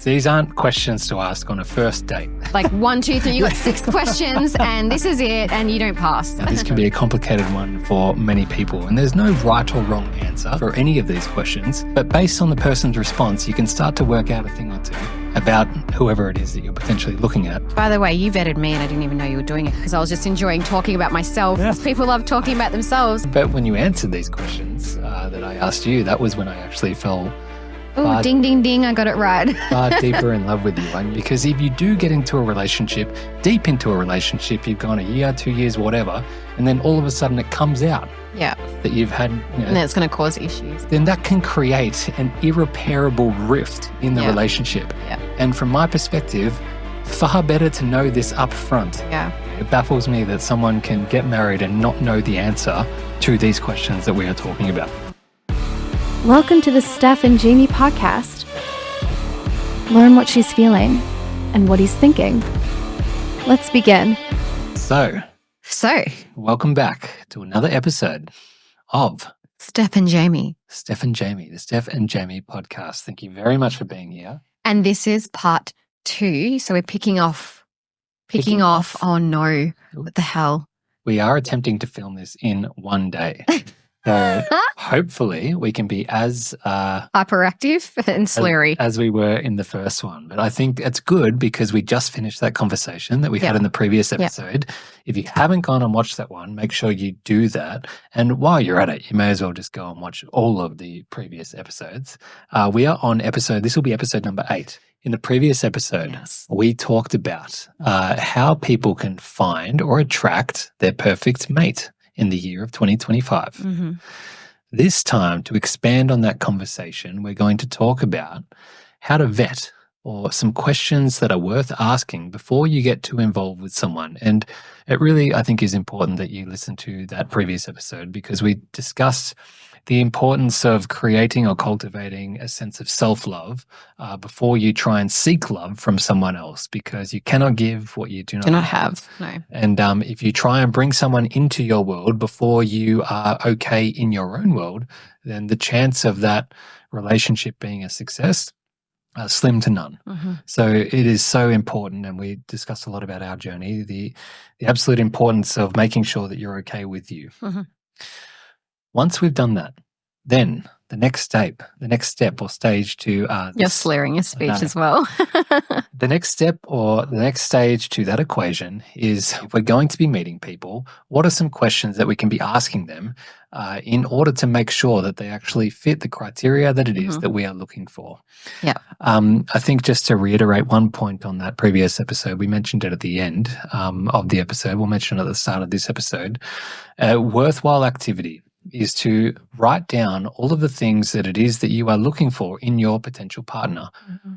These aren't questions to ask on a first date. Like 1, 2, 3, you got 6 questions and this is it and you don't pass. Now, this can be a complicated one for many people, and there's no right or wrong answer for any of these questions. But based on the person's response, you can start to work out a thing or two about whoever it is that you're potentially looking at. By the way, you vetted me and I didn't even know you were doing it because I was just enjoying talking about myself. Yeah. People love talking about themselves. But when you answered these questions that I asked you, that was when I actually fell Oh, ding, ding, ding, I got it right. far deeper in love with you. And because if you do get into a relationship, deep into a relationship, you've gone a year, 2 years, whatever, and then all of a sudden it comes out that you've had, and that's going to cause issues. Then that can create an irreparable rift in the relationship. Yeah. And from my perspective, far better to know this up front. Yeah. It baffles me that someone can get married and not know the answer to these questions that we are talking about. Welcome to the Steph and Jamie podcast. Learn what she's feeling and what he's thinking. Let's begin. So, welcome back to another episode of Steph and Jamie. Steph and Jamie, the Steph and Jamie podcast. Thank you very much for being here. And this is part 2. So we're picking off. Oh no, what the hell? We are attempting to film this in one day. So hopefully we can be as hyperactive and slurry as we were in the first one. But I think it's good because we just finished that conversation that we had in the previous episode. If you haven't gone and watched that one, make sure you do that. And while you're at it, you may as well just go and watch all of the previous episodes. We are on this will be episode number 8. In the previous episode, we talked about how people can find or attract their perfect mate in the year of 2025. Mm-hmm. This time, to expand on that conversation, we're going to talk about how to vet, or some questions that are worth asking before you get too involved with someone. And it really, I think, is important that you listen to that previous episode because we discussed the importance of creating or cultivating a sense of self-love before you try and seek love from someone else, because you cannot give what you do not have. No. And if you try and bring someone into your world before you are okay in your own world, then the chance of that relationship being a success slim to none. Mm-hmm. So it is so important, and we discussed a lot about our journey, the absolute importance of making sure that you're okay with you. Mm-hmm. Once we've done that, then the next step or stage to you're slurring your speech as well. The next step or the next stage to that equation is, if we're going to be meeting people, what are some questions that we can be asking them in order to make sure that they actually fit the criteria that it is that we are looking for? Yeah. I think just to reiterate one point on that previous episode, we mentioned it at the end of the episode. We'll mention it at the start of this episode. Worthwhile activity is to write down all of the things that it is that you are looking for in your potential partner. Mm-hmm.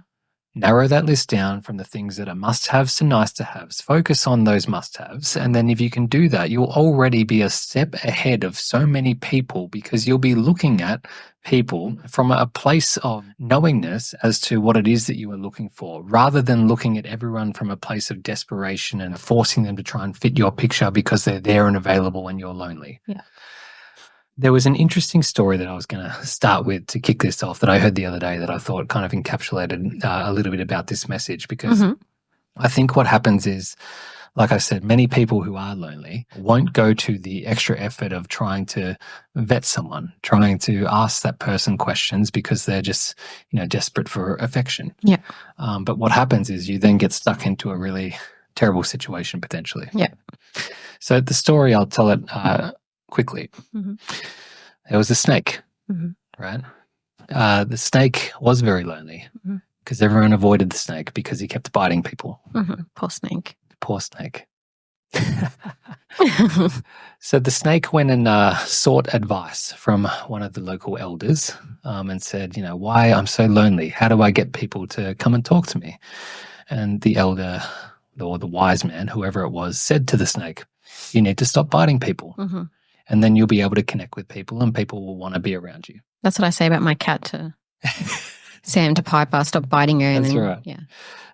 Narrow that list down from the things that are must-haves to nice-to-haves. Focus on those must-haves. And then if you can do that, you'll already be a step ahead of so many people, because you'll be looking at people from a place of knowingness as to what it is that you are looking for, rather than looking at everyone from a place of desperation and forcing them to try and fit your picture because they're there and available when you're lonely. Yeah. There was an interesting story that I was going to start with to kick this off that I heard the other day that I thought kind of encapsulated a little bit about this message, because I think what happens is, like I said, many people who are lonely won't go to the extra effort of trying to vet someone, trying to ask that person questions because they're just, desperate for affection. Yeah. But what happens is you then get stuck into a really terrible situation potentially. Yeah. So the story, I'll tell it quickly. Mm-hmm. There was a snake, Mm-hmm. right? The snake was very lonely because everyone avoided the snake because he kept biting people. Mm-hmm. Poor snake. Poor snake. So the snake went and sought advice from one of the local elders and said, why I'm so lonely? How do I get people to come and talk to me? And the elder, or the wise man, whoever it was, said to the snake, you need to stop biting people. Mm-hmm. And then you'll be able to connect with people and people will want to be around you. That's what I say about my cat to Sam, to Piper, stop biting her. That's right. Yeah.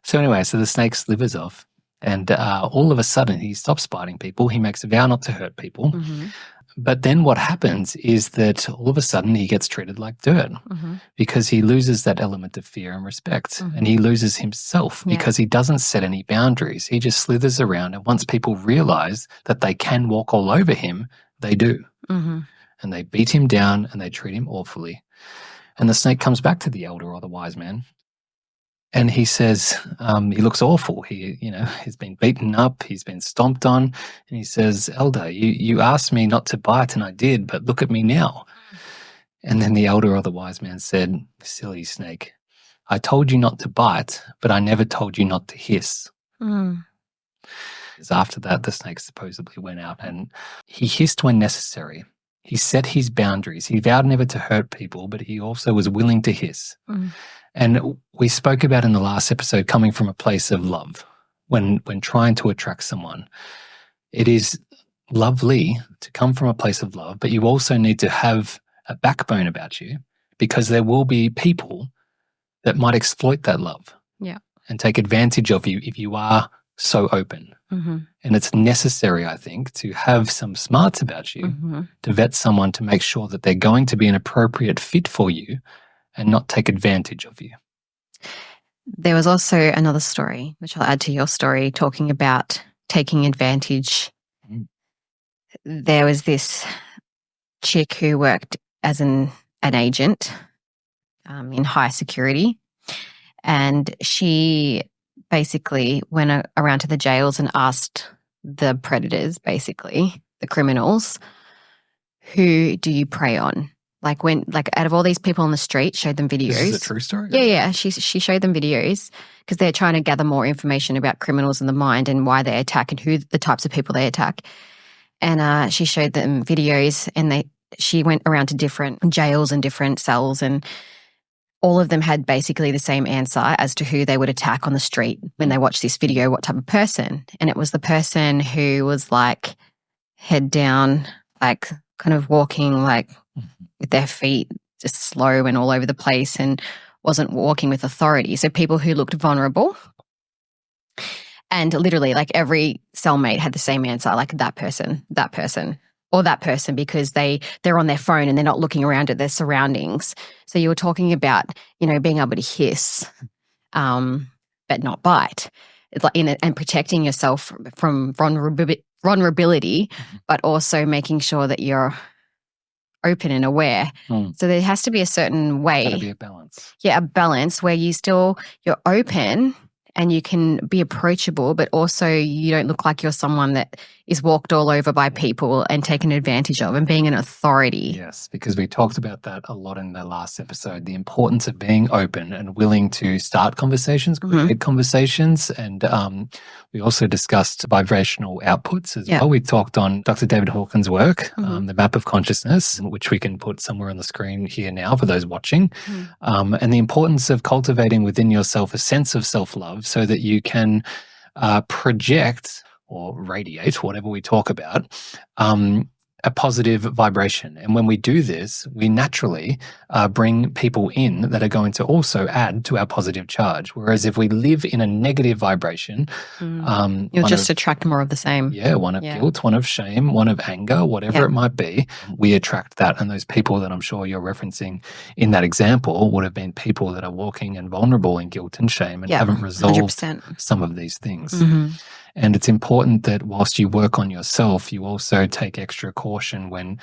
So anyway, so the snake slithers off, and all of a sudden he stops biting people. He makes a vow not to hurt people. Mm-hmm. But then what happens is that all of a sudden he gets treated like dirt because he loses that element of fear and respect, and he loses himself because he doesn't set any boundaries. He just slithers around, and once people realize that they can walk all over him, they do. And they beat him down and they treat him awfully. And the snake comes back to the elder or the wise man. And he says, he looks awful. He's been beaten up. He's been stomped on. And he says, Elder, you asked me not to bite and I did, but look at me now. And then the elder or the wise man said, silly snake, I told you not to bite, but I never told you not to hiss. After that, the snake supposedly went out and he hissed when necessary. He set his boundaries. He vowed never to hurt people, but he also was willing to hiss. And we spoke about in the last episode coming from a place of love when trying to attract someone. It is lovely to come from a place of love, but you also need to have a backbone about you because there will be people that might exploit that love and take advantage of you if you are so open. And it's necessary, I think, to have some smarts about you to vet someone to make sure that they're going to be an appropriate fit for you and not take advantage of you. There was also another story, which I'll add to your story, talking about taking advantage. There was this chick who worked as an agent in high security, and she basically went around to the jails and asked the predators, basically, the criminals, who do you prey on? Like out of all these people on the street, showed them videos. This is a true story? Yeah. She showed them videos because they're trying to gather more information about criminals in the mind and why they attack and who the types of people they attack. And she showed them videos, and she went around to different jails and different cells, and all of them had basically the same answer as to who they would attack on the street when they watched this video, what type of person. And it was the person who was like head down, like kind of walking like with their feet just slow and all over the place and wasn't walking with authority. So people who looked vulnerable. And literally like every cellmate had the same answer, like that person, or that person, because they're on their phone and they're not looking around at their surroundings. So you were talking about, being able to hiss, but not bite. It's like and protecting yourself from vulnerability, but also making sure that you're open and aware. So there has to be a certain way. Got to be a balance. Yeah, a balance where you're open and you can be approachable, but also you don't look like you're someone that is walked all over by people and taken advantage of and being an authority. Yes, because we talked about that a lot in the last episode, the importance of being open and willing to start conversations, create conversations. And we also discussed vibrational outputs as well. We talked on Dr. David Hawkins' work, the map of consciousness, which we can put somewhere on the screen here now for those watching, and the importance of cultivating within yourself a sense of self-love so that you can project or radiate, whatever we talk about, a positive vibration. And when we do this, we naturally bring people in that are going to also add to our positive charge. Whereas if we live in a negative vibration, you'll just attract more of the same. Yeah, one of guilt, one of shame, one of anger, whatever it might be, we attract that. And those people that I'm sure you're referencing in that example would have been people that are walking and vulnerable in guilt and shame and haven't resolved 100%. Some of these things. And it's important that whilst you work on yourself, you also take extra caution when,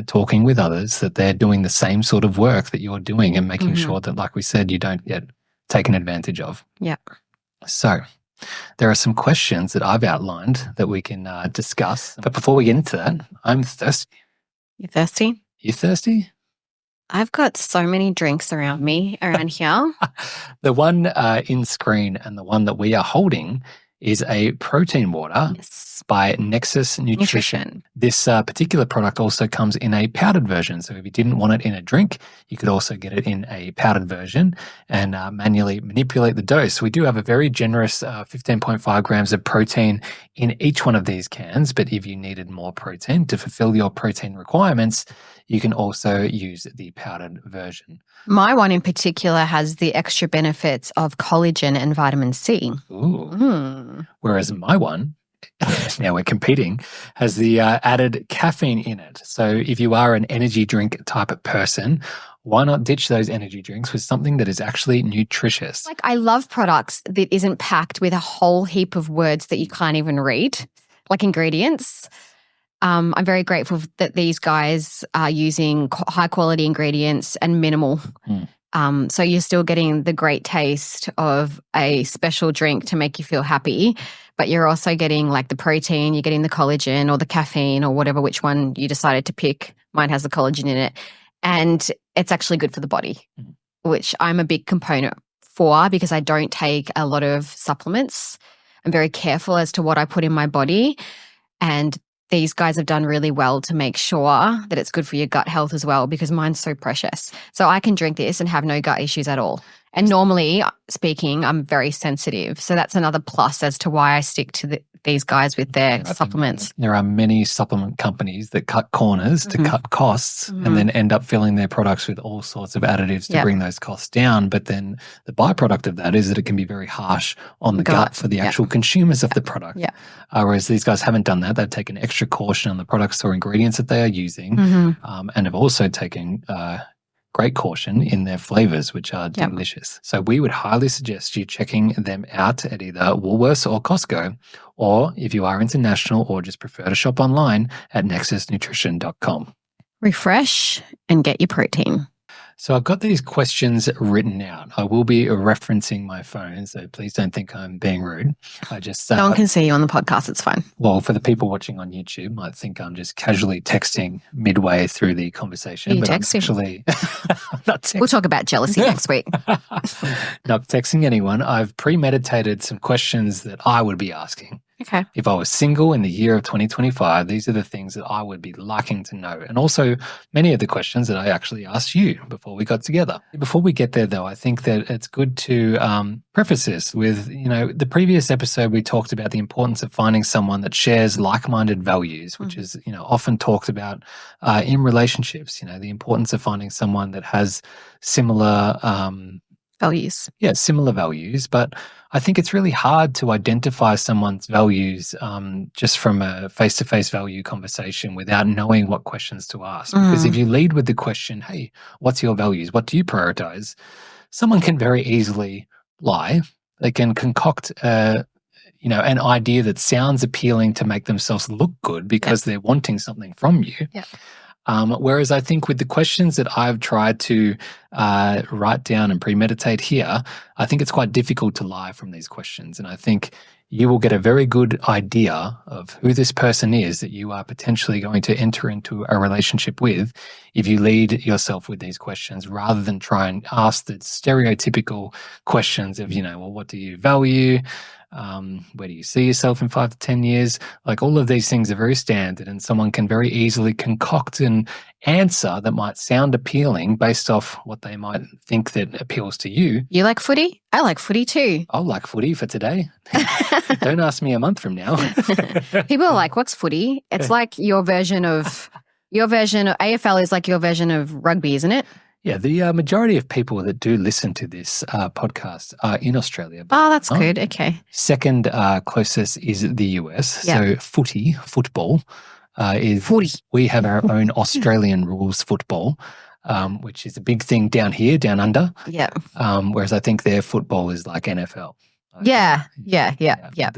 talking with others, that they're doing the same sort of work that you're doing and making sure that, like we said, you don't get taken advantage of. Yeah. So there are some questions that I've outlined that we can discuss. But before we get into that, I'm thirsty. You thirsty? You thirsty? I've got so many drinks around me, around here. The one in screen and the one that we are holding is a protein water by Nexus Nutrition. This particular product also comes in a powdered version. So if you didn't want it in a drink, you could also get it in a powdered version and manually manipulate the dose. We do have a very generous 15.5 grams of protein in each one of these cans, but if you needed more protein to fulfill your protein requirements, you can also use the powdered version. My one in particular has the extra benefits of collagen and vitamin C. Ooh. Whereas my one now we're competing, has the added caffeine in it. So if you are an energy drink type of person, why not ditch those energy drinks with something that is actually nutritious? Like, I love products that isn't packed with a whole heap of words that you can't even read, like ingredients. I'm very grateful that these guys are using high quality ingredients and minimal. So you're still getting the great taste of a special drink to make you feel happy, but you're also getting like the protein, you're getting the collagen or the caffeine or whatever, which one you decided to pick. Mine has the collagen in it. And it's actually good for the body, which I'm a big component for because I don't take a lot of supplements. I'm very careful as to what I put in my body. And these guys have done really well to make sure that it's good for your gut health as well, because mine's so precious. So I can drink this and have no gut issues at all. And normally speaking, I'm very sensitive. So that's another plus as to why I stick to these guys with their supplements. There are many supplement companies that cut corners to cut costs and then end up filling their products with all sorts of additives to bring those costs down. But then the byproduct of that is that it can be very harsh on the gut for the actual consumers of the product. Whereas these guys haven't done that. They've taken extra caution on the products or ingredients that they are using and have also taken great caution in their flavors, which are delicious. So we would highly suggest you checking them out at either Woolworths or Costco, or if you are international or just prefer to shop online, at nexusnutrition.com. Refresh and get your protein. So I've got these questions written out. I will be referencing my phone, so please don't think I'm being rude. I just no one can see you on the podcast. It's fine. Well, for the people watching on YouTube, might think I'm just casually texting midway through the conversation. Are you but texting? I'm not texting. We'll talk about jealousy next week. Not texting anyone. I've premeditated some questions that I would be asking. Okay. If I was single in the year of 2025, these are the things that I would be liking to know. And also many of the questions that I actually asked you before we got together. Before we get there, though, I think that it's good to preface this with, the previous episode we talked about the importance of finding someone that shares like-minded values, which is, often talked about in relationships, the importance of finding someone that has similar values. Yeah, similar values. But I think it's really hard to identify someone's values just from a face-to-face value conversation without knowing what questions to ask. Because if you lead with the question, hey, what's your values? What do you prioritize? Someone can very easily lie. They can concoct an idea that sounds appealing to make themselves look good because they're wanting something from you. Whereas I think with the questions that I've tried to write down and premeditate here, I think it's quite difficult to lie from these questions. And I think you will get a very good idea of who this person is that you are potentially going to enter into a relationship with if you lead yourself with these questions rather than try and ask the stereotypical questions of, what do you value? Where do you see yourself in 5 to 10 years? Like all of these things are very standard and someone can very easily concoct an answer that might sound appealing based off what they might think that appeals to you. You like footy? I like footy too. I'll like footy for today. Don't ask me a month from now. People are like, what's footy? It's like your version of AFL is like your version of rugby, isn't it? Yeah, the majority of people that do listen to this podcast are in Australia. Oh, that's good. Okay. Second closest is the US. So football is footy. We have our own Australian rules football, which is a big thing down here, down under. Yeah. Whereas I think their football is like NFL. Like, yeah.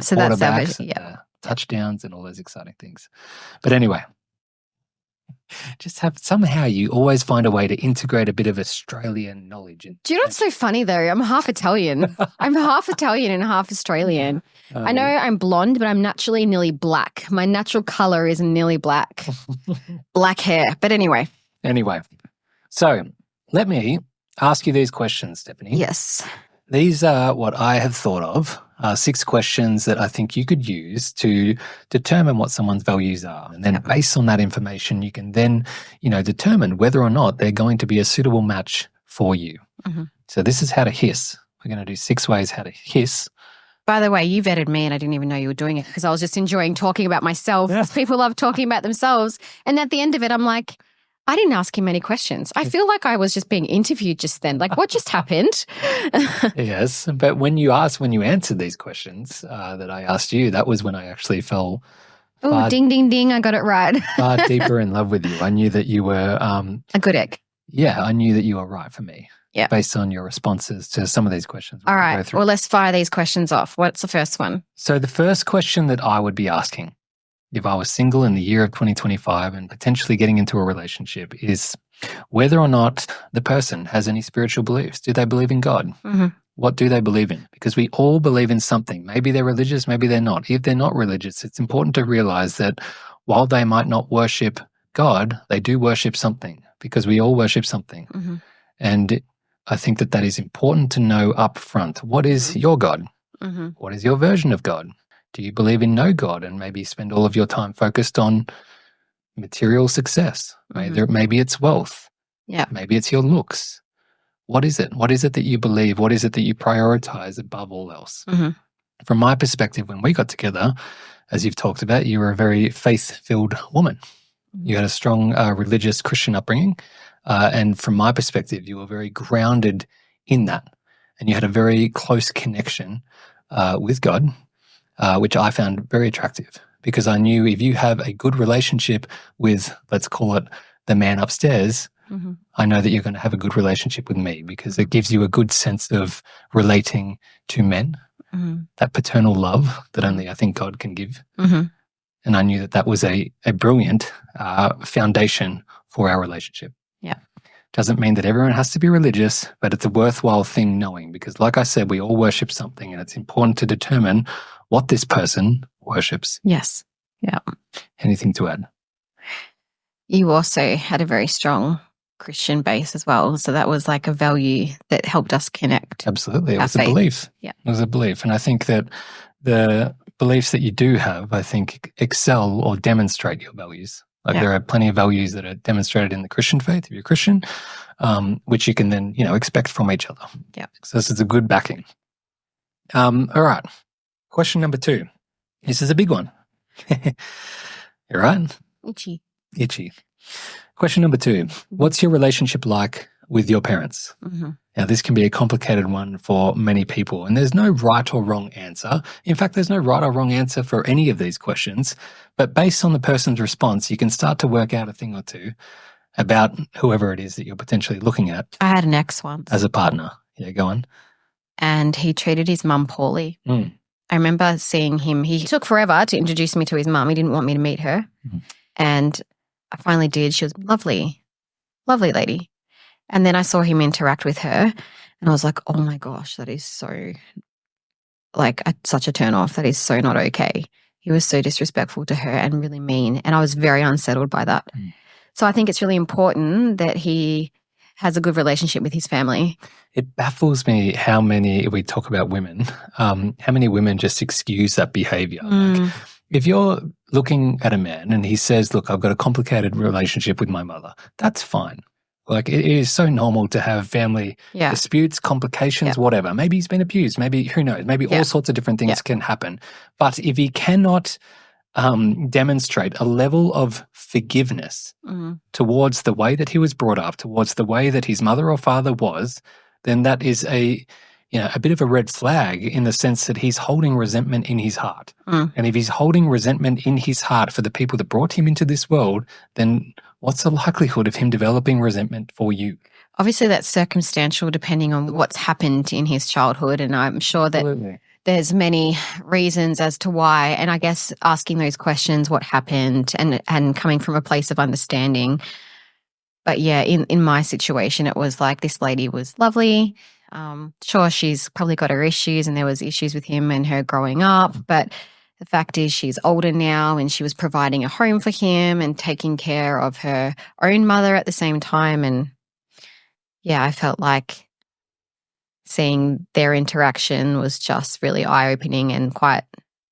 So that's quarterbacks and touchdowns and all those exciting things. But anyway. Somehow you always find a way to integrate a bit of Australian knowledge. Do you know what's so funny though? I'm half Italian. I'm half Italian and half Australian. I know I'm blonde, but I'm naturally nearly black. My natural color is nearly black. Black hair. But anyway. So let me ask you these questions, Stephanie. Yes. These are what I have thought of. 6 questions that I think you could use to determine what someone's values are. And then based on that information, you can then, determine whether or not they're going to be a suitable match for you. So this is how to hiss. We're going to do 6 ways how to hiss. By the way, you vetted me and I didn't even know you were doing it because I was just enjoying talking about myself. People love talking about themselves. And at the end of it, I'm like, I didn't ask him any questions. I feel like I was just being interviewed just then. Like, what just happened? Yes, but when you answered these questions that I asked you, that was when I actually fell Oh, ding, ding, ding. I got it right. far deeper in love with you. I knew that you were a good egg. Yeah, I knew that you were right for me. Yeah. Based on your responses to some of these questions. All right. Well, let's fire these questions off. What's the first one? So the first question that I would be asking if I was single in the year of 2025 and potentially getting into a relationship is whether or not the person has any spiritual beliefs. Do they believe in God? Mm-hmm. What do they believe in? Because we all believe in something. Maybe they're religious, maybe they're not. If they're not religious, it's important to realize that while they might not worship God, they do worship something, because we all worship something. Mm-hmm. And I think that is important to know up front. What is your God? Mm-hmm. What is your version of God? Do you believe in no God and maybe spend all of your time focused on material success? Mm-hmm. Maybe it's wealth. Yeah. Maybe it's your looks. What is it? What is it that you believe? What is it that you prioritize above all else? Mm-hmm. From my perspective, when we got together, as you've talked about, you were a very faith-filled woman. Mm-hmm. You had a strong religious Christian upbringing. And from my perspective, you were very grounded in that. And you had a very close connection with God, which I found very attractive, because I knew if you have a good relationship with, let's call it, the man upstairs, mm-hmm. I know that you're going to have a good relationship with me, because it gives you a good sense of relating to men, mm-hmm. that paternal love that only I think God can give. Mm-hmm. And I knew that was a brilliant foundation for our relationship. Yeah. Doesn't mean that everyone has to be religious, but it's a worthwhile thing knowing, because like I said, we all worship something, and it's important to determine what this person worships. Yes. Yeah. Anything to add? You also had a very strong Christian base as well. So that was like a value that helped us connect. Absolutely. It was faith. A belief. Yeah. It was a belief. And I think that the beliefs that you do have, I think, excel or demonstrate your values. Like there are plenty of values that are demonstrated in the Christian faith, if you're Christian, which you can then, expect from each other. Yeah. So this is a good backing. All right. Question number 2. This is a big one. You're right. Itchy. Question number 2. What's your relationship like with your parents? Mm-hmm. Now, this can be a complicated one for many people, and there's no right or wrong answer. In fact, there's no right or wrong answer for any of these questions, but based on the person's response, you can start to work out a thing or two about whoever it is that you're potentially looking at. I had an ex once. As a partner. Yeah, go on. And he treated his mum poorly. Mm. I remember seeing him. He took forever to introduce me to his mum. He didn't want me to meet her. Mm. And I finally did. She was lovely, lovely lady. And then I saw him interact with her, and I was like, oh my gosh, that is so, such a turn off. That is so not okay. He was so disrespectful to her and really mean. And I was very unsettled by that. Mm. So I think it's really important that he has a good relationship with his family. It baffles me how many, if we talk about women, how many women just excuse that behavior. Like, if you're looking at a man and he says, look, I've got a complicated relationship with my mother, that's fine. Like, it is so normal to have family disputes, complications, whatever. Maybe he's been abused. Maybe, who knows? Maybe all sorts of different things can happen. But if he cannot demonstrate a level of forgiveness towards the way that he was brought up, towards the way that his mother or father was, then that is a bit of a red flag, in the sense that he's holding resentment in his heart. And if he's holding resentment in his heart for the people that brought him into this world, then what's the likelihood of him developing resentment for you? Obviously, that's circumstantial depending on what's happened in his childhood. And I'm sure that there's many reasons as to why. And I guess asking those questions, what happened, and coming from a place of understanding. But yeah, in my situation, it was like, this lady was lovely. Sure, she's probably got her issues, and there was issues with him and her growing up. But the fact is, she's older now, and she was providing a home for him and taking care of her own mother at the same time. And yeah, I felt like seeing their interaction was just really eye-opening and quite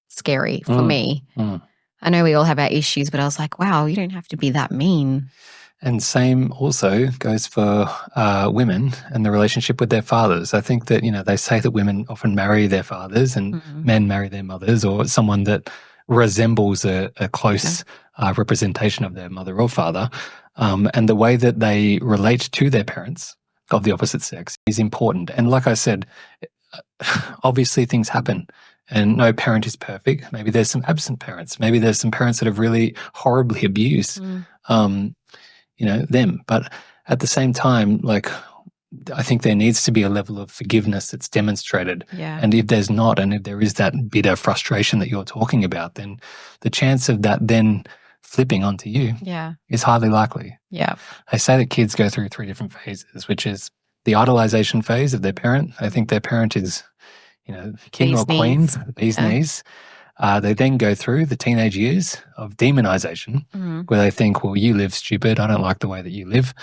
scary for me. I know we all have our issues, but I was like, wow, you don't have to be that mean. And same also goes for women and the relationship with their fathers. I think that, they say that women often marry their fathers and men marry their mothers, or someone that resembles a close representation of their mother or father. And the way that they relate to their parents of the opposite sex is important. And like I said, obviously things happen and no parent is perfect. Maybe there's some absent parents. Maybe there's some parents that have really horribly abused, them. But at the same time, like, I think there needs to be a level of forgiveness that's demonstrated. Yeah. And if there's not, and if there is that bitter frustration that you're talking about, then the chance of that then flipping onto you is highly likely. Yeah. They say that kids go through 3 different phases, which is the idolization phase of their parent. I think their parent is, king or queen, the bee's knees. They then go through the teenage years of demonization, where they think, well, you live stupid. I don't like the way that you live.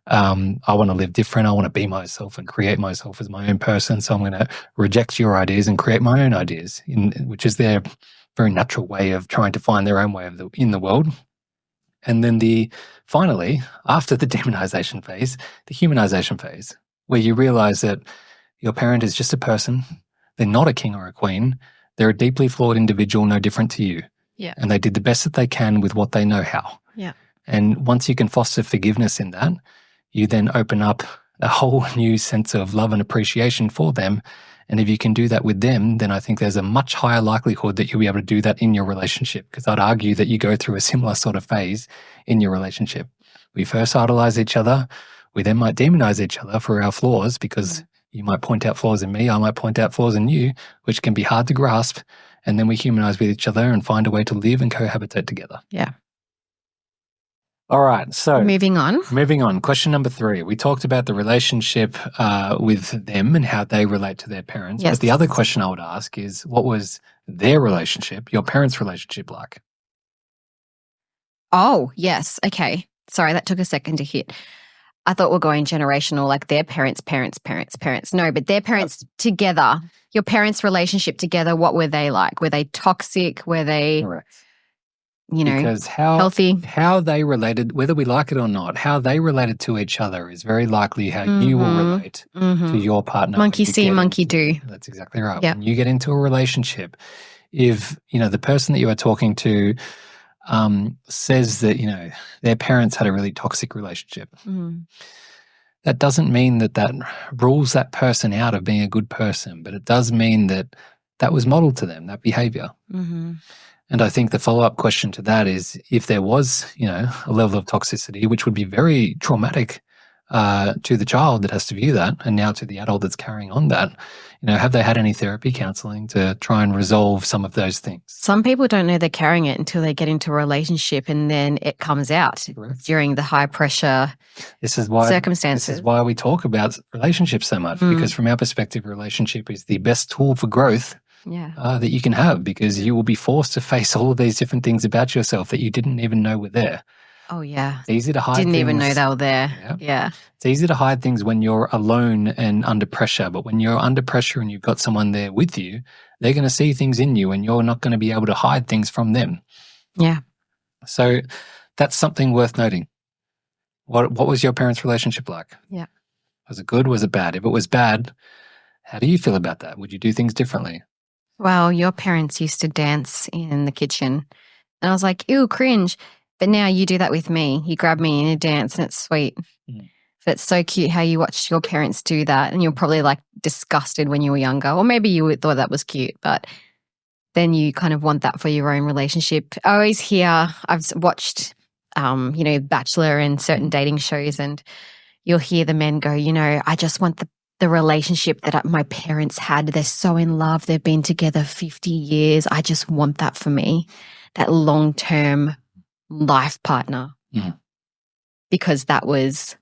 I want to live different. I want to be myself and create myself as my own person. So I'm going to reject your ideas and create my own ideas, which is their very natural way of trying to find their own way in the world. And then finally, after the demonization phase, the humanization phase, where you realize that your parent is just a person. They're not a king or a queen. They're a deeply flawed individual, no different to you. Yeah. And they did the best that they can with what they know how. Yeah. And once you can foster forgiveness in that, you then open up a whole new sense of love and appreciation for them. And if you can do that with them, then I think there's a much higher likelihood that you'll be able to do that in your relationship. Because I'd argue that you go through a similar sort of phase in your relationship. We first idolize each other. We then might demonize each other for our flaws, because you might point out flaws in me, I might point out flaws in you, which can be hard to grasp. And then we humanize with each other and find a way to live and cohabitate together. Yeah. All right. So moving on. Question number 3. We talked about the relationship with them and how they relate to their parents. Yes. But the other question I would ask is, what was their relationship, your parents' relationship, like? Oh, yes. Okay. Sorry, that took a second to hit. I thought we're going generational, like their parents. No, but their parents together, your parents' relationship together, what were they like? Were they toxic? Were they, Correct. Because healthy? How they related, whether we like it or not, how they related to each other is very likely how you will relate to your partner. Monkey see, monkey do. That's exactly right. Yep. When you get into a relationship, if, the person that you are talking to says that, their parents had a really toxic relationship, that doesn't mean that rules that person out of being a good person, but it does mean that was modeled to them, that behavior. And I think the follow-up question to that is, if there was, a level of toxicity, which would be very traumatic to the child that has to view that, and now to the adult that's carrying on that, have they had any therapy, counseling to try and resolve some of those things? Some people don't know they're carrying it until they get into a relationship, and then it comes out during the high pressure circumstances. This is why we talk about relationships so much, because from our perspective, relationship is the best tool for growth that you can have, because you will be forced to face all of these different things about yourself that you didn't even know were there. Oh, yeah. It's easy to hide Didn't things. even know they were there. Yeah. It's easy to hide things when you're alone and under pressure, but when you're under pressure and you've got someone there with you, they're going to see things in you and you're not going to be able to hide things from them. Yeah. So that's something worth noting. What was your parents' relationship like? Yeah. Was it good? Was it bad? If it was bad, how do you feel about that? Would you do things differently? Well, your parents used to dance in the kitchen, and I was like, ew, cringe. But now you do that with me. You grab me in a dance and it's sweet. But it's so cute how you watched your parents do that, and you're probably like disgusted when you were younger, or maybe you thought that was cute, but then you kind of want that for your own relationship. I always hear, I've watched, Bachelor and certain dating shows, and you'll hear the men go, I just want the relationship that my parents had. They're so in love. They've been together 50 years. I just want that for me, that long-term life partner, because that was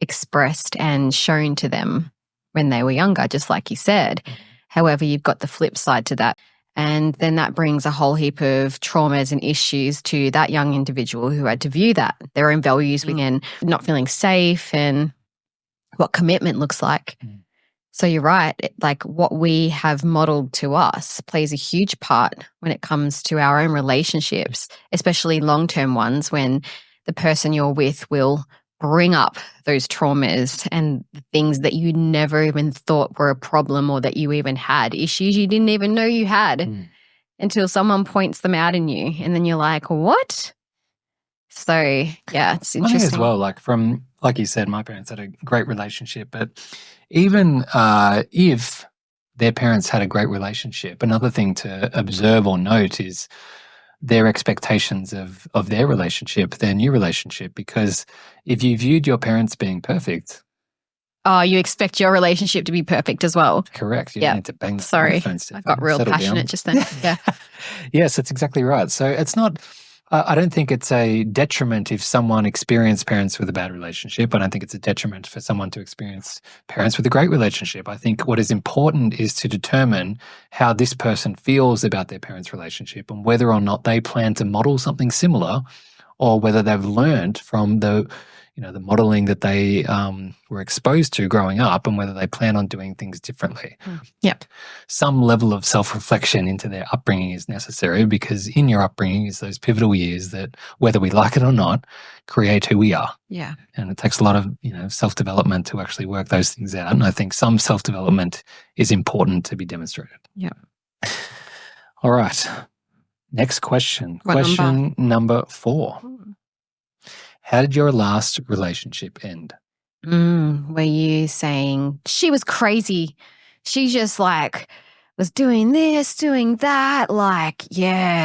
expressed and shown to them when they were younger, just like you said. However, you've got the flip side to that. And then that brings a whole heap of traumas and issues to that young individual who had to view that, their own values and not feeling safe and what commitment looks like. So you're right, like what we have modeled to us plays a huge part when it comes to our own relationships, especially long-term ones, when the person you're with will bring up those traumas and things that you never even thought were a problem, or that you even had, issues you didn't even know you had until someone points them out in you. And then you're like, what? So, yeah, it's I think interesting. as well, like you said, my parents had a great relationship, but even if their parents had a great relationship, another thing to observe or note is their expectations of their relationship, their new relationship, because if you viewed your parents being perfect. Oh, you expect your relationship to be perfect as well. Correct. You Yeah. don't need to bang the Sorry, microphone, I Steph. got real Settle passionate down. just then. Yeah. Yes, that's exactly right. So it's not, I don't think it's a detriment if someone experienced parents with a bad relationship. I don't think it's a detriment for someone to experience parents with a great relationship. I think what is important is to determine how this person feels about their parents' relationship and whether or not they plan to model something similar, or whether they've learned from the modeling that they were exposed to growing up, and whether they plan on doing things differently. Yeah. Some level of self-reflection into their upbringing is necessary, because in your upbringing is those pivotal years that, whether we like it or not, create who we are. Yeah. And it takes a lot of self-development to actually work those things out. And I think some self-development is important to be demonstrated. Yeah. All right. Next question. What Question number 4. How did your last relationship end? Were you saying she was crazy? She just was doing this, doing that,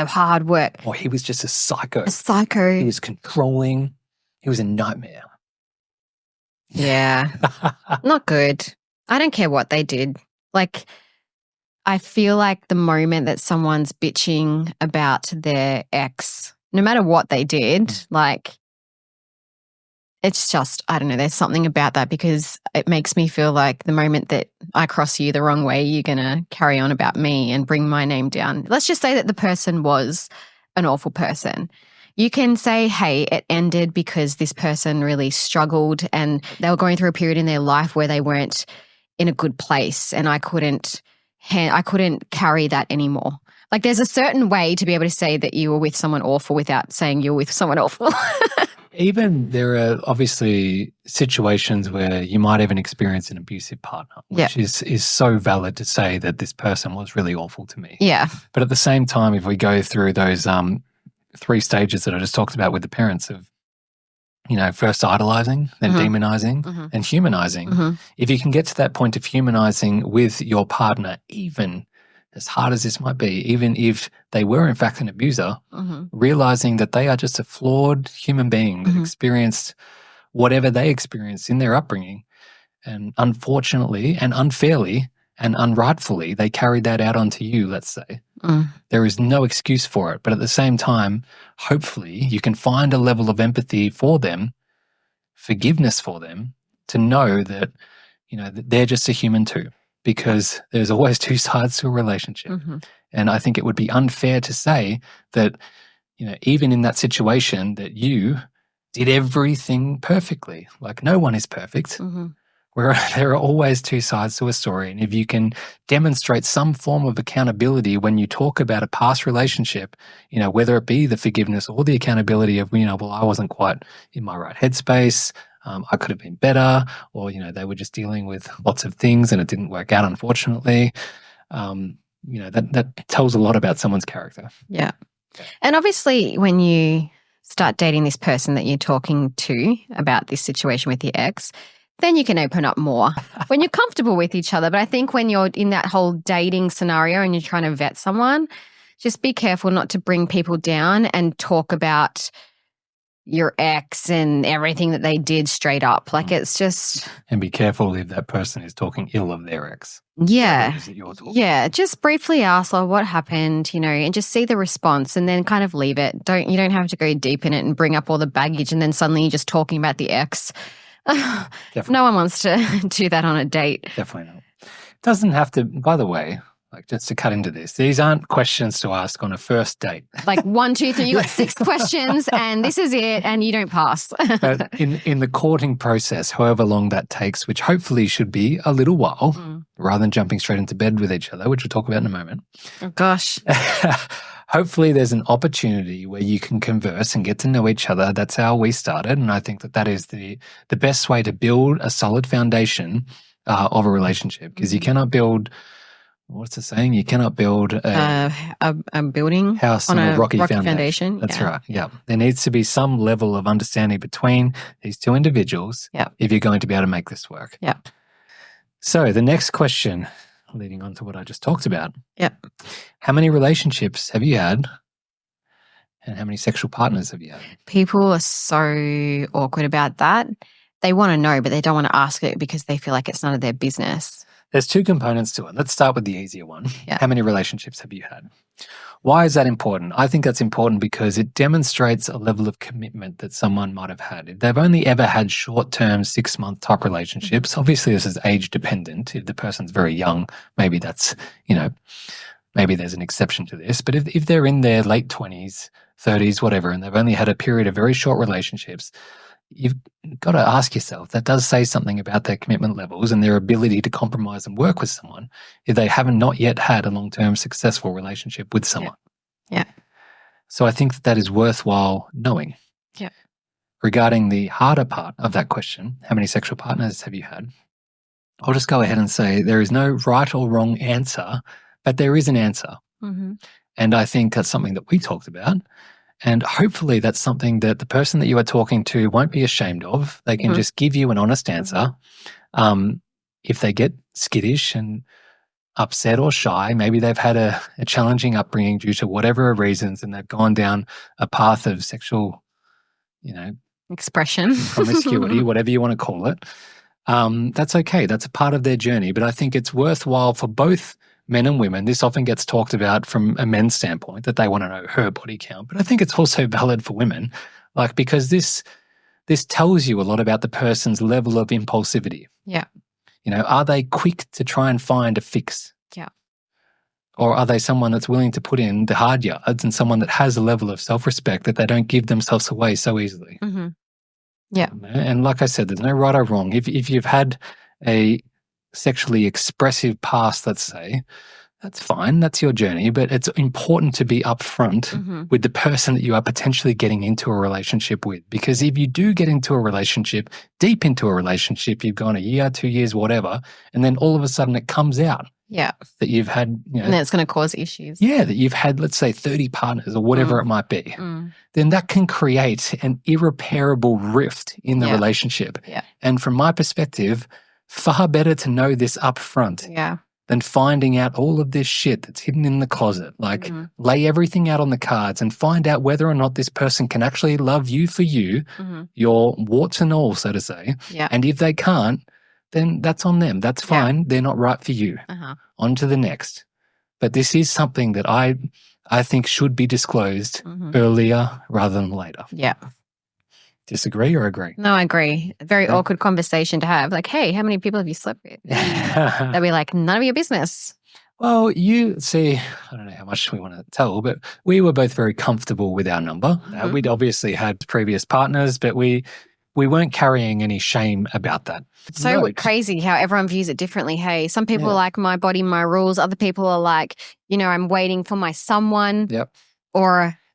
hard work. Or he was just a psycho. A psycho. He was controlling. He was a nightmare. Yeah. Not good. I don't care what they did. I feel like the moment that someone's bitching about their ex, no matter what they did, it's just, I don't know, there's something about that, because it makes me feel like the moment that I cross you the wrong way, you're going to carry on about me and bring my name down. Let's just say that the person was an awful person. You can say, hey, it ended because this person really struggled and they were going through a period in their life where they weren't in a good place, and I couldn't carry that anymore. There's a certain way to be able to say that you were with someone awful without saying you were with someone awful. Even there are obviously situations where you might even experience an abusive partner, which is so valid to say that this person was really awful to me. Yeah. But at the same time, if we go through those 3 stages that I just talked about with the parents of, first idolizing, then demonizing, and humanizing, if you can get to that point of humanizing with your partner, even as hard as this might be, even if they were in fact an abuser, realizing that they are just a flawed human being that experienced whatever they experienced in their upbringing, and unfortunately and unfairly and unrightfully, they carried that out onto you, let's say. There is no excuse for it. But at the same time, hopefully you can find a level of empathy for them, forgiveness for them, to know that, that they're just a human too. Because there's always 2 sides to a relationship. And I think it would be unfair to say that, even in that situation, that you did everything perfectly. No one is perfect. Where there are always 2 sides to a story. And if you can demonstrate some form of accountability when you talk about a past relationship, whether it be the forgiveness or the accountability of, well, I wasn't quite in my right headspace, I could have been better, or, they were just dealing with lots of things and it didn't work out, unfortunately. That tells a lot about someone's character. Yeah. And obviously when you start dating this person that you're talking to about this situation with your ex, then you can open up more when you're comfortable with each other. But I think when you're in that whole dating scenario and you're trying to vet someone, just be careful not to bring people down and talk about your ex and everything that they did straight up. It's just... And be careful if that person is talking ill of their ex. Yeah. Yeah. Just briefly ask, what happened, and just see the response and then kind of leave it. You don't have to go deep in it and bring up all the baggage and then suddenly you're just talking about the ex. No one wants to do that on a date. Definitely not. Doesn't have to, by the way, just to cut into this, these aren't questions to ask on a first date. 1, 2, 3, you got 6 questions and this is it and you don't pass. But in the courting process, however long that takes, which hopefully should be a little while, rather than jumping straight into bed with each other, which we'll talk about in a moment. Oh, gosh. Hopefully there's an opportunity where you can converse and get to know each other. That's how we started. And I think that is the best way to build a solid foundation of a relationship, because you cannot build what's the saying? You cannot build a building house on a rocky foundation. That's right. Yeah. There needs to be some level of understanding between these two individuals if you're going to be able to make this work. Yeah. So the next question, leading on to what I just talked about. Yep. How many relationships have you had? And how many sexual partners have you had? People are so awkward about that. They want to know, but they don't want to ask it because they feel like it's none of their business. There's two components to it. Let's start with the easier one. Yeah. How many relationships have you had? Why is that important? I think that's important because it demonstrates a level of commitment that someone might have had. If they've only ever had short-term 6-month type relationships, obviously this is age dependent. If the person's very young, maybe that's, maybe there's an exception to this. But if they're in their late 20s, 30s, whatever, and they've only had a period of very short relationships, you've got to ask yourself, that does say something about their commitment levels and their ability to compromise and work with someone if they haven't not yet had a long-term successful relationship with someone. Yeah. So I think that is worthwhile knowing. Yeah. Regarding the harder part of that question, how many sexual partners have you had? I'll just go ahead and say there is no right or wrong answer, but there is an answer. Mm-hmm. And I think that's something that we talked about. And hopefully that's something that the person that you are talking to won't be ashamed of. They can just give you an honest answer. If they get skittish and upset or shy, maybe they've had a challenging upbringing due to whatever reasons and they've gone down a path of sexual, expression, promiscuity, whatever you want to call it. That's okay. That's a part of their journey. But I think it's worthwhile for both men and women. This often gets talked about from a men's standpoint, that they want to know her body count. But I think it's also valid for women, because this tells you a lot about the person's level of impulsivity. Yeah. Are they quick to try and find a fix? Yeah. Or are they someone that's willing to put in the hard yards and someone that has a level of self-respect that they don't give themselves away so easily? Mm-hmm. Yeah. And like I said, there's no right or wrong. If you've had a sexually expressive past, let's say, that's fine. That's your journey. But it's important to be upfront with the person that you are potentially getting into a relationship with. Because if you do get into a relationship, deep into a relationship, you've gone a year, 2 years, whatever, and then all of a sudden it comes out. Yeah. That you've had, and then it's going to cause issues. Yeah, that you've had, let's say, 30 partners or whatever it might be. Then that can create an irreparable rift in the relationship. Yeah. And from my perspective, far better to know this up front than finding out all of this shit that's hidden in the closet. Lay everything out on the cards and find out whether or not this person can actually love you for you, your warts and all, so to say. Yeah. And if they can't, then that's on them. That's fine. Yeah. They're not right for you. On to the next. But this is something that I think should be disclosed earlier rather than later. Yeah. Disagree or agree? No, I agree. A very awkward conversation to have. Like, hey, how many people have you slept with? They'll be like, none of your business. Well, you see, I don't know how much we want to tell, but we were both very comfortable with our number. We'd obviously had previous partners, but we weren't carrying any shame about that. It's so crazy how everyone views it differently. Hey, some people are like, my body, my rules. Other people are like, I'm waiting for my someone. Yep.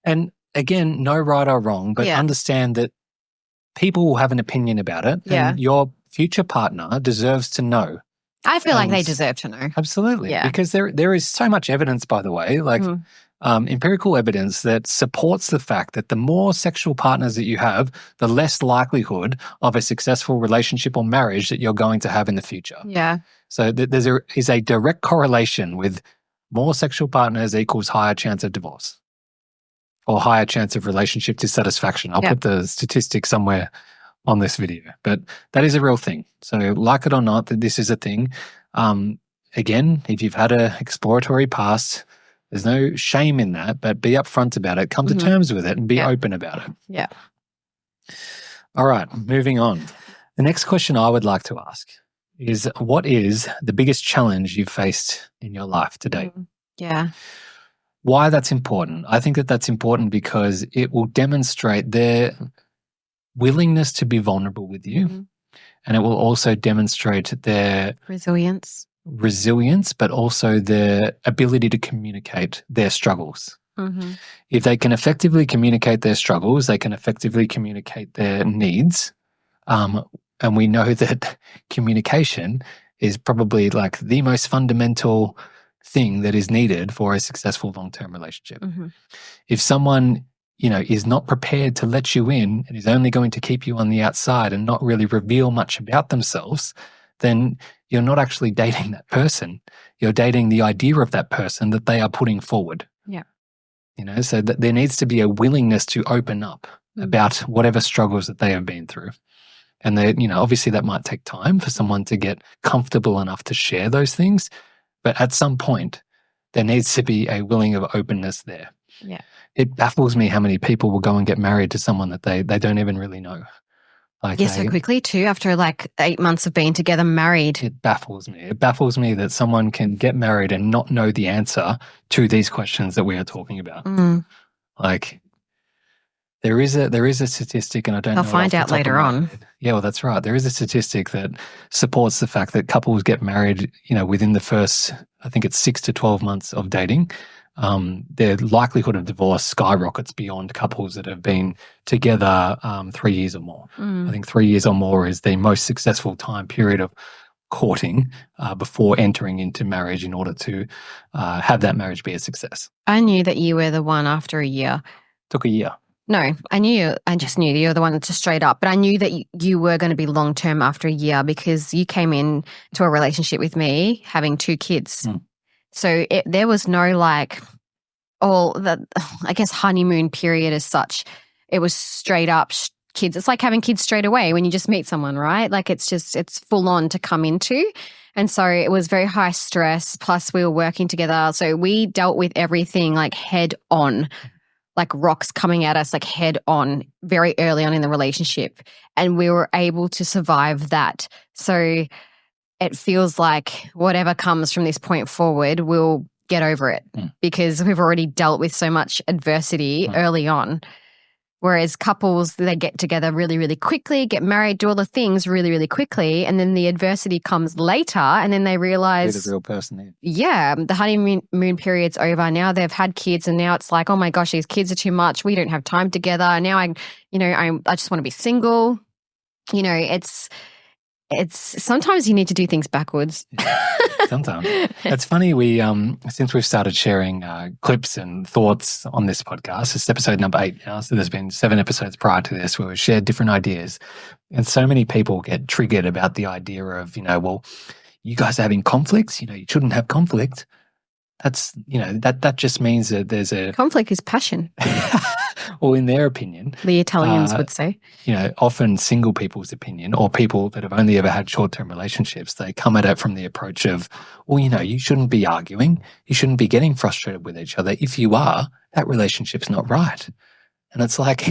And again, no right or wrong, but understand that people will have an opinion about it. Yeah. And your future partner deserves to know. I feel like they deserve to know. Absolutely. Yeah. Because there is so much evidence, by the way, empirical evidence that supports the fact that the more sexual partners that you have, the less likelihood of a successful relationship or marriage that you're going to have in the future. Yeah. So there is a direct correlation with more sexual partners equals higher chance of divorce or higher chance of relationship dissatisfaction. I'll put the statistics somewhere on this video, but that is a real thing. So like it or not, that this is a thing. Again, if you've had an exploratory past, there's no shame in that, but be upfront about it, come to terms with it and be open about it. Yeah. All right, moving on. The next question I would like to ask is, what is the biggest challenge you've faced in your life to date? Yeah. Why that's important? I think that that's important because it will demonstrate their willingness to be vulnerable with you, and it will also demonstrate their resilience, but also their ability to communicate their struggles. If they can effectively communicate their struggles, they can effectively communicate their needs. And we know that communication is probably like the most fundamental thing that is needed for a successful long-term relationship. Mhm. If someone, is not prepared to let you in and is only going to keep you on the outside and not really reveal much about themselves, then you're not actually dating that person. You're dating the idea of that person that they are putting forward. Yeah. So that there needs to be a willingness to open up Mm. about whatever struggles that they have been through. And obviously that might take time for someone to get comfortable enough to share those things. But at some point, there needs to be a willing of openness there. Yeah. It baffles me how many people will go and get married to someone that they don't even really know. So quickly too, after like 8 months of being together, married. It baffles me. It baffles me that someone can get married and not know the answer to these questions that we are talking about. Mm. Like, there is a statistic, and I don't know. I'll find out later on. Yeah, well, that's right. There is a statistic that supports the fact that couples get married, within the first, I think it's 6 to 12 months of dating. Their likelihood of divorce skyrockets beyond couples that have been together 3 years or more. I think 3 years or more is the most successful time period of courting before entering into marriage in order to have that marriage be a success. I knew that you were the one after a year. Took a year. No, I just knew you were the one that's just straight up. But I knew that you were going to be long-term after a year because you came in to a relationship with me having 2 kids. So there was no I guess honeymoon period as such. It was straight up kids. It's like having kids straight away when you just meet someone, right? Like it's full on to come into. And so it was very high stress. Plus we were working together. So we dealt with everything like head on, like rocks coming at us like head on very early on in the relationship. And we were able to survive that. So it feels like whatever comes from this point forward, we'll get over it because we've already dealt with so much adversity early on. Whereas couples, they get together really, really quickly, get married, do all the things really, really quickly, and then the adversity comes later and then they realize— You're the real person. Yeah, the honeymoon period's over. Now they've had kids and now it's like, oh my gosh, these kids are too much. We don't have time together. Now I just want to be single. It's sometimes you need to do things backwards. Sometimes. It's funny, we since we've started sharing clips and thoughts on this podcast, it's episode number 8 now, so there's been 7 episodes prior to this where we've shared different ideas. And so many people get triggered about the idea of, well, you guys are having conflicts, you shouldn't have conflict. That's, that just means that there's a— Conflict is passion. Well, in their opinion, the Italians would say, often single people's opinion or people that have only ever had short-term relationships, they come at it from the approach of, well, you shouldn't be arguing. You shouldn't be getting frustrated with each other. If you are, that relationship's not right. And it's like,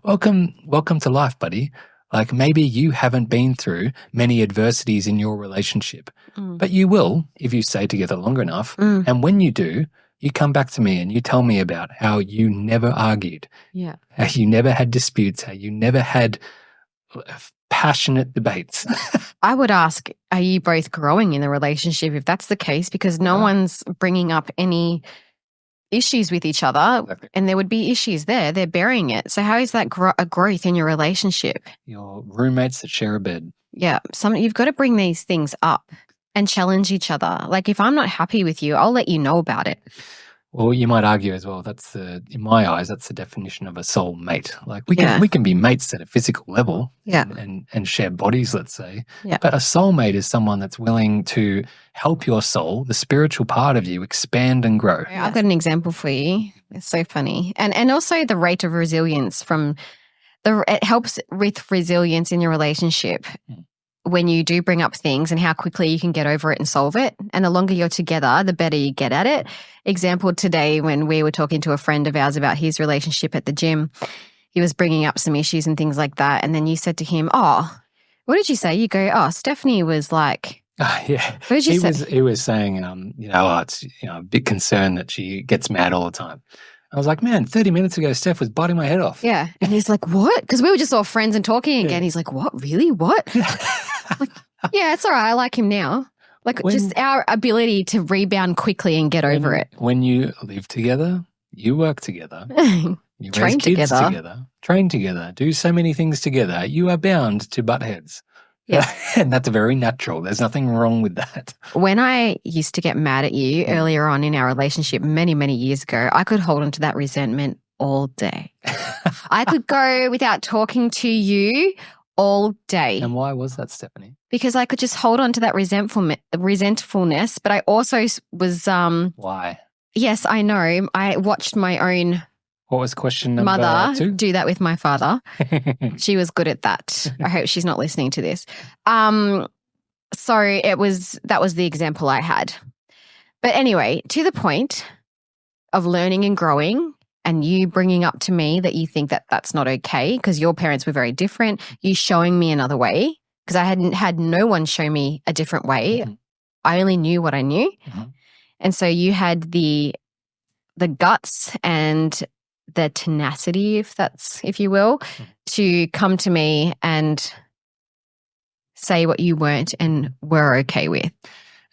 welcome to life, buddy. Like maybe you haven't been through many adversities in your relationship, but you will if you stay together long enough. And when you do, you come back to me and you tell me about how you never argued, how you never had disputes, how you never had passionate debates. I would ask, are you both growing in the relationship if that's the case? Because no one's bringing up any issues with each other, and there would be issues there. They're burying it. So how is that a growth in your relationship? Your roommates that share a bed. Yeah, you've got to bring these things up and challenge each other. Like if I'm not happy with you, I'll let you know about it. Well, you might argue as well, in my eyes, that's the definition of a soul mate. Like we can be mates at a physical level and share bodies, let's say. Yeah. But a soulmate is someone that's willing to help your soul, the spiritual part of you, expand and grow. I've got an example for you. It's so funny. And also the rate of resilience it helps with resilience in your relationship. When you do bring up things and how quickly you can get over it and solve it. And the longer you're together, the better you get at it. Example today, when we were talking to a friend of ours about his relationship at the gym, he was bringing up some issues and things like that. And then you said to him, oh, what did you say? You go, oh, Stephanie was like— yeah. What did you say? He was saying, it's a bit concerned that she gets mad all the time. I was like, man, 30 minutes ago, Steph was biting my head off. Yeah. And he's like, what? Because we were just all friends and talking again. He's like, what? Really? What? Like, yeah, it's all right. I like him now. Like just our ability to rebound quickly and get over it. When you live together, you work together, you train raise kids together, train together, do so many things together, you are bound to butt heads. Yeah. And that's very natural. There's nothing wrong with that. When I used to get mad at you earlier on in our relationship many, many years ago, I could hold on to that resentment all day. I could go without talking to you all day. And why was that, Stephanie? Because I could just hold on to that resentfulness, but I also was Why? Yes, I know. I watched my own What was question number mother 2? do that with my father. She was good at that. I hope she's not listening to this. So that was the example I had. But anyway, to the point of learning and growing, and you bringing up to me that you think that that's not okay because your parents were very different, you showing me another way because I hadn't had no one show me a different way. Mm-hmm. I only knew what I knew. Mm-hmm. And so you had the guts and the tenacity, if you will, to come to me and say what you weren't and were okay with.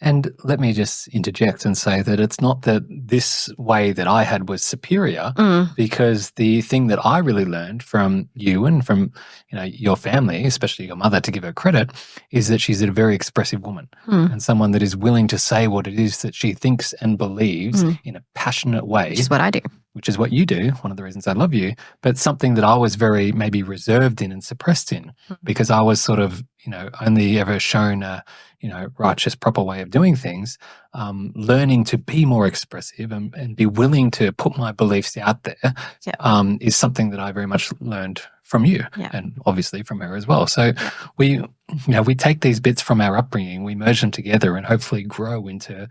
And let me just interject and say that it's not that this way that I had was superior, because the thing that I really learned from you and from your family, especially your mother, to give her credit, is that she's a very expressive woman and someone that is willing to say what it is that she thinks and believes in a passionate way. Which is what I do. Which is what you do, one of the reasons I love you, but something that I was very maybe reserved in and suppressed in because I was sort of, only ever shown a, righteous, proper way of doing things. Learning to be more expressive and be willing to put my beliefs out there is something that I very much learned from you and obviously from her as well. So we take these bits from our upbringing, we merge them together and hopefully grow into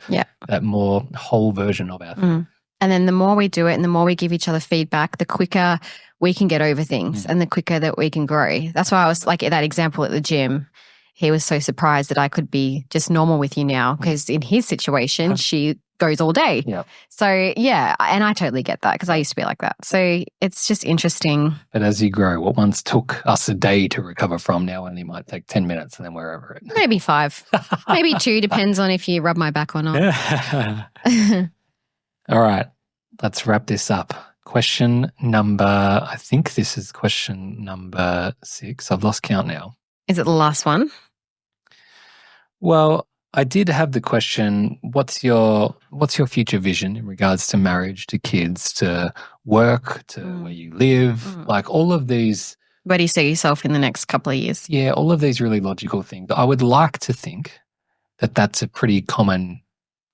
that more whole version of our thing. And then the more we do it and the more we give each other feedback, the quicker we can get over things and the quicker that we can grow. That's why I was like that example at the gym. He was so surprised that I could be just normal with you now because in his situation, she goes all day. Yeah. So, yeah, and I totally get that because I used to be like that. So it's just interesting. But as you grow, what once took us a day to recover from now only might take 10 minutes and then we're over it. Maybe 5, maybe 2, depends on if you rub my back or not. All right, let's wrap this up. I think this is question number 6. I've lost count now. Is it the last one? Well, I did have the question, what's your future vision in regards to marriage, to kids, to work, to where you live, like all of these. Where do you see yourself in the next couple of years? Yeah, all of these really logical things. I would like to think that that's a pretty common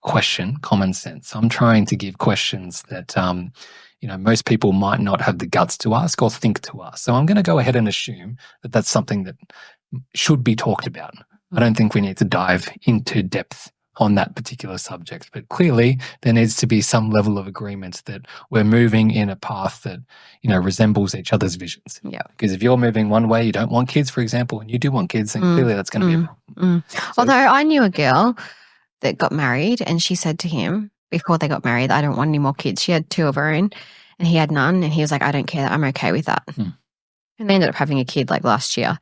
question, common sense. I'm trying to give questions that, most people might not have the guts to ask or think to ask. So I'm going to go ahead and assume that that's something that should be talked about. I don't think we need to dive into depth on that particular subject, but clearly there needs to be some level of agreement that we're moving in a path that, resembles each other's visions. Yeah. Because if you're moving one way, you don't want kids, for example, and you do want kids, then clearly that's going to be a problem. So, although I knew a girl that got married and she said to him before they got married, I don't want any more kids. She had 2 of her own and he had none. And he was like, I don't care. I'm okay with that. And they ended up having a kid like last year.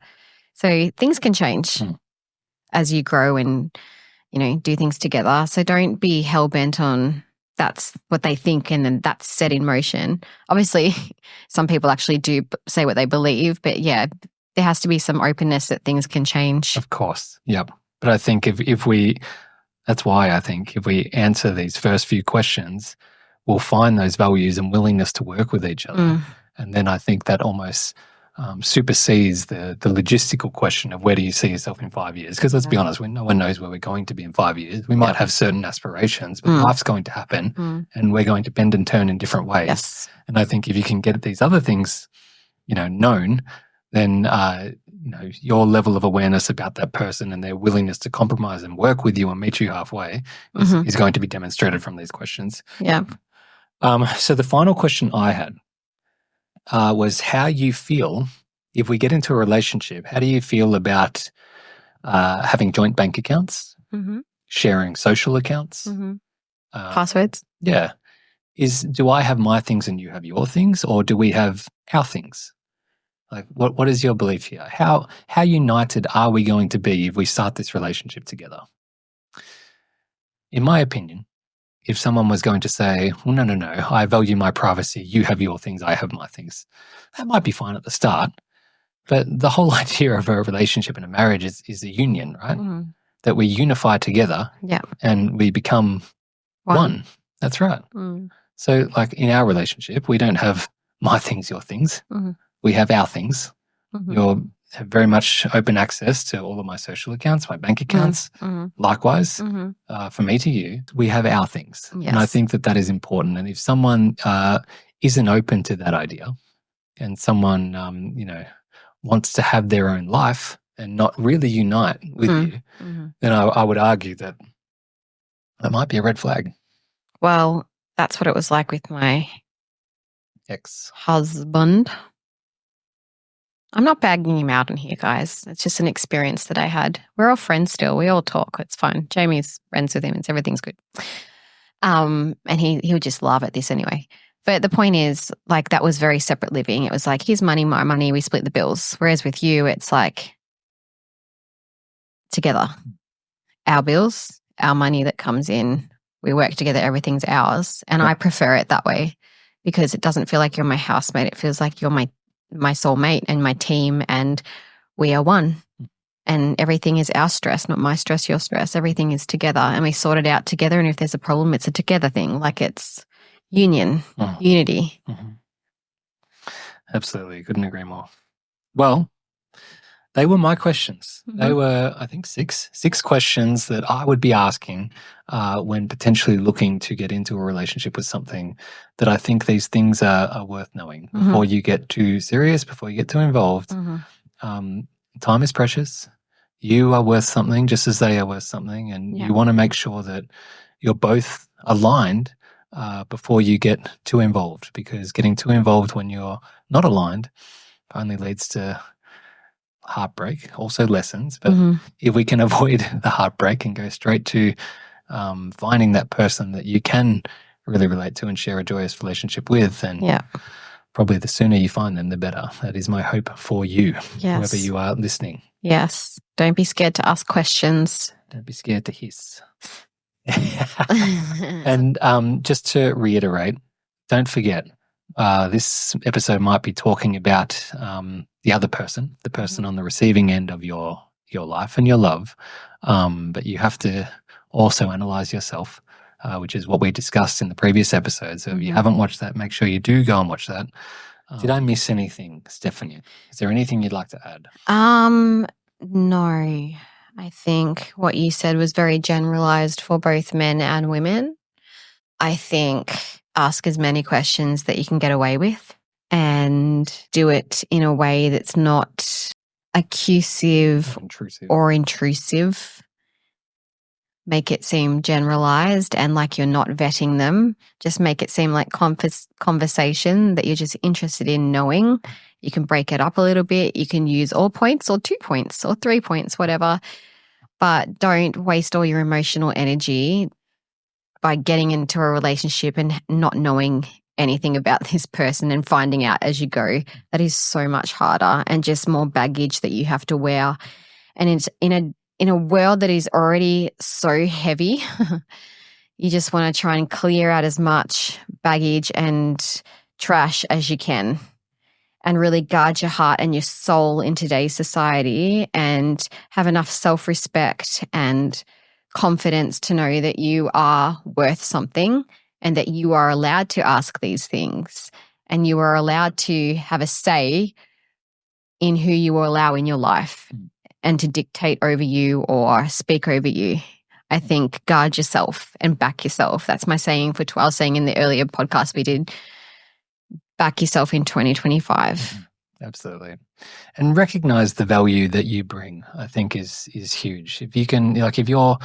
So things can change as you grow and, do things together. So don't be hell-bent on that's what they think and then that's set in motion. Obviously, some people actually do say what they believe, but yeah, there has to be some openness that things can change. Of course. Yep. But I think that's why I think if we answer these first few questions, we'll find those values and willingness to work with each other. And then I think that almost supersedes the logistical question of where do you see yourself in 5 years? Because let's be honest, no one knows where we're going to be in 5 years. We might have certain aspirations, but life's going to happen and we're going to bend and turn in different ways. Yes. And I think if you can get these other things, known, then your level of awareness about that person and their willingness to compromise and work with you and meet you halfway is going to be demonstrated from these questions. Yeah. So the final question I had was how you feel if we get into a relationship. How do you feel about having joint bank accounts, sharing social accounts, passwords? Yeah. Do I have my things and you have your things, or do we have our things? Like, what is your belief here? How united are we going to be if we start this relationship together? In my opinion, if someone was going to say, well, no, I value my privacy, you have your things, I have my things, that might be fine at the start. But the whole idea of a relationship and a marriage is a union, right? Mm. That we unify together Yeah. and we become one. That's right. Mm. So like in our relationship, we don't have my things, your things. Mhm. We have our things. Mhm. You have very much open access to all of my social accounts, my bank accounts. Mhm. Likewise, Mhm. for me to you, we have our things. Yes. And I think that is important. And if someone isn't open to that idea and someone, wants to have their own life and not really unite with you, then I would argue that might be a red flag. Well, that's what it was like with my ex-husband. I'm not bagging him out in here, guys. It's just an experience that I had. We're all friends still. We all talk. It's fine. Jamie's friends with him. Everything's good. And he would just laugh at this anyway. But the point is, like, that was very separate living. It was like, his money, my money, we split the bills. Whereas with you, it's like together. Our bills, our money that comes in, we work together, everything's ours. And I prefer it that way because it doesn't feel like you're my housemate. It feels like you're my soulmate and my team, and we are one. And everything is our stress, not my stress, your stress. Everything is together, and we sort it out together. And if there's a problem, it's a together thing. Like, it's union, unity. Mm-hmm. Absolutely. Couldn't agree more. Well, they were my questions. They were, I think, six questions that I would be asking when potentially looking to get into a relationship with something, that I think these things are worth knowing before you get too serious, before you get too involved. Time is precious. You are worth something just as they are worth something, and you want to make sure that you're both aligned before you get too involved, because getting too involved when you're not aligned only leads to heartbreak, also lessons. But if we can avoid the heartbreak and go straight to finding that person that you can really relate to and share a joyous relationship with, then probably the sooner you find them, the better. That is my hope for you, whoever you are listening. Yes. Don't be scared to ask questions. Don't be scared to hiss. And just to reiterate, don't forget, this episode might be talking about the other person, the person on the receiving end of your life and your love, but you have to also analyze yourself, which is what we discussed in the previous episode. So if you haven't watched that, make sure you do go and watch that. Did I miss anything, Stephanie? Is there anything you'd like to add? No. I think what you said was very generalized for both men and women. I think ask as many questions that you can get away with, and do it in a way that's not accusive or intrusive. Make it seem generalized and like you're not vetting them. Just make it seem like conversation that you're just interested in knowing. You can break it up a little bit. You can use all points or 2 points or 3 points, whatever. But don't waste all your emotional energy by getting into a relationship and not knowing anything about this person and finding out as you go. That is so much harder and just more baggage that you have to wear. And it's in a world that is already so heavy, you just want to try and clear out as much baggage and trash as you can, and really guard your heart and your soul in today's society, and have enough self-respect and confidence to know that you are worth something, and that you are allowed to ask these things, and you are allowed to have a say in who you will allow in your life and to dictate over you or speak over you. I think guard yourself and back yourself. That's my saying for I was saying in the earlier podcast we did. Back yourself in 2025. Absolutely. And recognize the value that you bring, I think is huge. If you can, like, if you're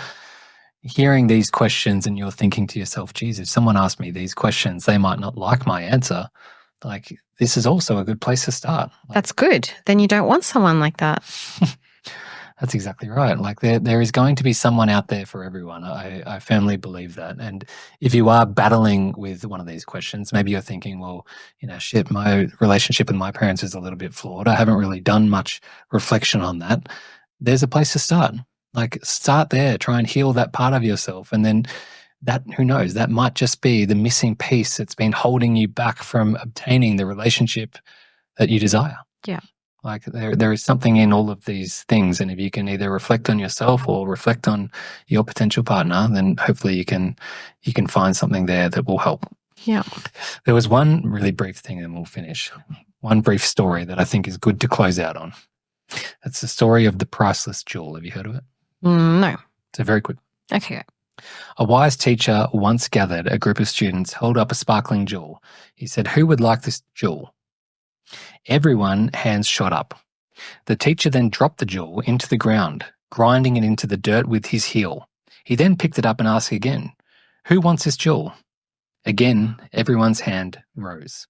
hearing these questions and you're thinking to yourself, geez, if someone asked me these questions, they might not like my answer. Like, this is also a good place to start. That's good. Then you don't want someone like that. That's exactly right. Like, there is going to be someone out there for everyone. I firmly believe that. And if you are battling with one of these questions, maybe you're thinking, well, shit, my relationship with my parents is a little bit flawed. I haven't really done much reflection on that. There's a place to start. Like, start there. Try and heal that part of yourself. And then that, who knows, that might just be the missing piece that's been holding you back from obtaining the relationship that you desire. Yeah. Like there is something in all of these things. And if you can either reflect on yourself or reflect on your potential partner, then hopefully you can find something there that will help. Yeah. There was one really brief thing and we'll finish. One brief story that I think is good to close out on. It's the story of the Priceless Jewell. Have you heard of it? No. It's a very quick. Okay. A wise teacher once gathered a group of students, held up a sparkling jewel. He said, "Who would like this jewel?" Everyone, hands shot up. The teacher then dropped the jewel into the ground, grinding it into the dirt with his heel. He then picked it up and asked again, "Who wants this jewel?" Again, everyone's hand rose.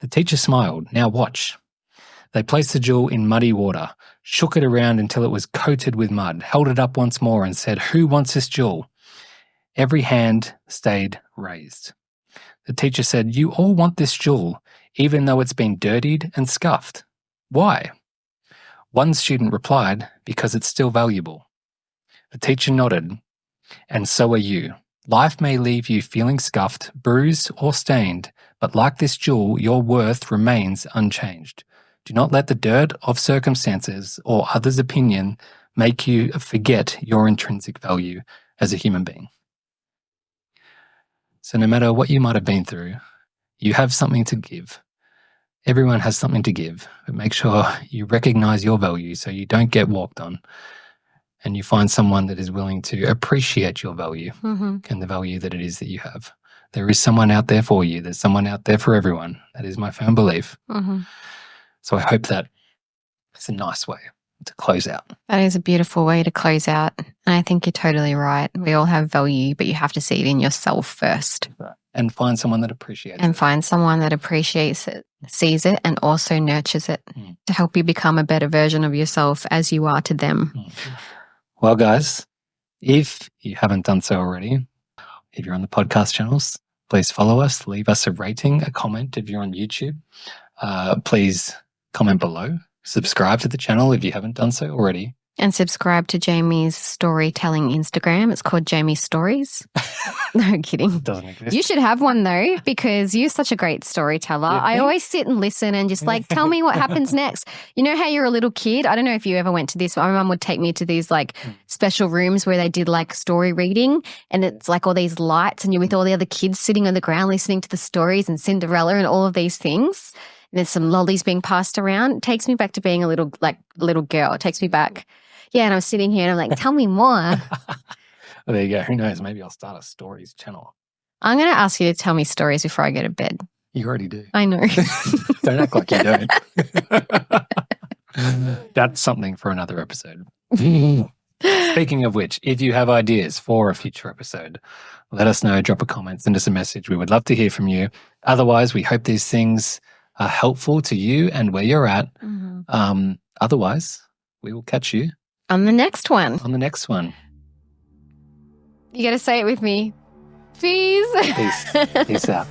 The teacher smiled. "Now watch." They placed the jewel in muddy water, shook it around until it was coated with mud, held it up once more and said, "Who wants this jewel?" Every hand stayed raised. The teacher said, "You all want this jewel, even though it's been dirtied and scuffed. Why?" One student replied, "Because it's still valuable." The teacher nodded, "And so are you. Life may leave you feeling scuffed, bruised, or stained, but like this jewel, your worth remains unchanged. Do not let the dirt of circumstances or others' opinion make you forget your intrinsic value as a human being." So no matter what you might have been through, you have something to give. Everyone has something to give, but make sure you recognize your value so you don't get walked on, and you find someone that is willing to appreciate your value and the value that it is that you have. There is someone out there for you. There's someone out there for everyone. That is my firm belief. So I hope that it's a nice way to close out. That is a beautiful way to close out. And I think you're totally right. We all have value, but you have to see it in yourself first. And find someone that appreciates it. And find someone that appreciates it, sees it, and also nurtures it to help you become a better version of yourself as you are to them. Well, guys, if you haven't done so already, if you're on the podcast channels, please follow us, leave us a rating, a comment. If you're on YouTube, please comment below. Subscribe to the channel if you haven't done so already. And subscribe to Jamie's storytelling Instagram. It's called Jamie Stories. No, kidding. Doesn't exist. You should have one though, because you're such a great storyteller. I always sit and listen and just like, tell me what happens next. You know how you're a little kid? I don't know if you ever went to this. My mum would take me to these like special rooms where they did like story reading, and it's like all these lights and you're with all the other kids sitting on the ground listening to the stories and Cinderella and all of ththese things. And there's some lollies being passed around. It takes me back to being a little girl. It takes me back. Yeah, and I'm sitting here and I'm like, tell me more. Well, there you go. Who knows? Maybe I'll start a stories channel. I'm going to ask you to tell me stories before I go to bed. You already do. I know. Don't act like you don't. That's something for another episode. Speaking of which, if you have ideas for a future episode, let us know. Drop a comment, send us a message. We would love to hear from you. Otherwise, we hope these things are helpful to you and where you're at. Otherwise, we will catch you on the next one. On the next one. You got to say it with me. Peace. Peace. Peace out.